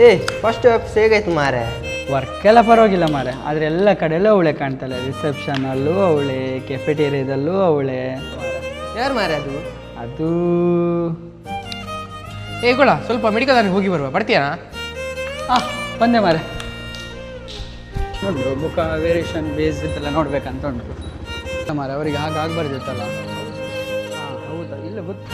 ಏ ಫಸ್ಟ್ ಹೇಗಾಯ್ತು ಮಾರೆ? ವರ್ಕ್ ಎಲ್ಲ ಪರವಾಗಿಲ್ಲ ಮಾರೆ, ಆದರೆ ಎಲ್ಲ ಕಡೆಯಲ್ಲೂ ಅವಳೆ ಕಾಣ್ತಾಳೆ. ರಿಸೆಪ್ಷನಲ್ಲೂ ಅವಳೆ, ಕೆಫೆಟೇರಿಯಾದಲ್ಲೂ ಅವಳೆ. ಯಾರು ಮಾರೆ ಅದು? ಅದು ಏಗೋಳ ಸ್ವಲ್ಪ ಮೆಡಿಕಲ್ ಹೋಗಿ ಬರುವ, ಬರ್ತೀಯಾ? ಬಂದೆ ಮಾರೆ. ನೋಡ್ರು ಮುಖ ವೇರಿಯೇಷನ್ ಬೇಸ್ ಇದೆಲ್ಲ ನೋಡ್ಬೇಕಂತ ಉಂಟು ಮಾರೆ. ಅವರಿಗೆ ಹಾಗೆ ಆಗ್ಬಾರ್ದಿತ್ತಲ್ಲ. ಹೌದಾ? ಇಲ್ಲ ಗೊತ್ತು.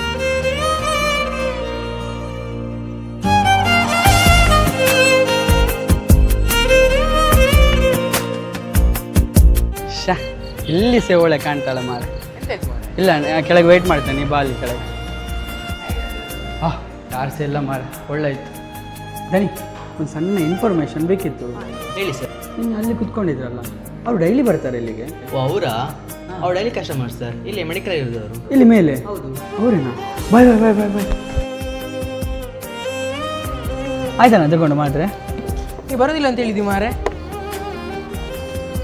ಶಾ ಇಲ್ಲಿ ಒಳ್ಳೆ ಕಾಣ್ತಾಳೆ ಮಾರೆ. ಇಲ್ಲ ಕೆಳಗೆ ವೆಯ್ಟ್ ಮಾಡ್ತೇನೆ, ನೀ ಬಾಲಿ ಕೆಳಗೆ. ಯಾರು ಸಹ ಇಲ್ಲ ಮಾರೆ, ಒಳ್ಳೆಯಿತು. ದನಿ ಒಂದು ಸಣ್ಣ ಇನ್ಫಾರ್ಮೇಷನ್ ಬೇಕಿತ್ತು. ಹೇಳಿ ಸರ್. ನೀನು ಅಲ್ಲಿ ಕುತ್ಕೊಂಡಿದ್ರಲ್ಲ, ಅವ್ರು ಡೈಲಿ ಬರ್ತಾರೆ ಇಲ್ಲಿಗೆ? ಓ ಅವರಾ? ಅವ್ರು ಡೈಲಿ ಕಸ್ಟಮರ್ ಸರ್, ಇಲ್ಲಿ ಮೆಡಿಕಲ್ ಇರೋದವರು. ಇಲ್ಲಿ ಮೇಲೆ? ಹೌದು. ಅವರೇನಾ? ಬಾಯ್ ಬಾಯ್ ಬಾಯ್ ಬಾಯ್ ಬಾಯ್. ಆಯ್ತಾನ ತಗೊಂಡು ಮಾಡ್ರೆ? ನೀವು ಬರೋದಿಲ್ಲ ಅಂತ ಹೇಳಿದ್ವಿ ಮಾರೆ.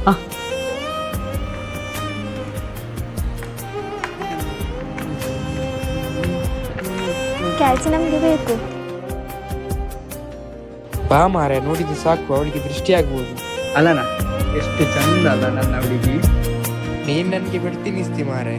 ಹಾಂ ಕೆಲಸ ನಮಗೆ ಬೇಕು. ಬಾ ಮಾರೆ, ನೋಡಿದ್ದು ಸಾಕು, ಅವಳಿಗೆ ದೃಷ್ಟಿ ಆಗ್ಬೋದು. ಅಲ್ಲನಾ, ಎಷ್ಟು ಚಂದ ಅಲ್ಲ ನನ್ನ ಹುಡುಗಿ. ನೀನು ನನಗೆ ಬಿಡ್ತೀನಿ ಮಾರೆ.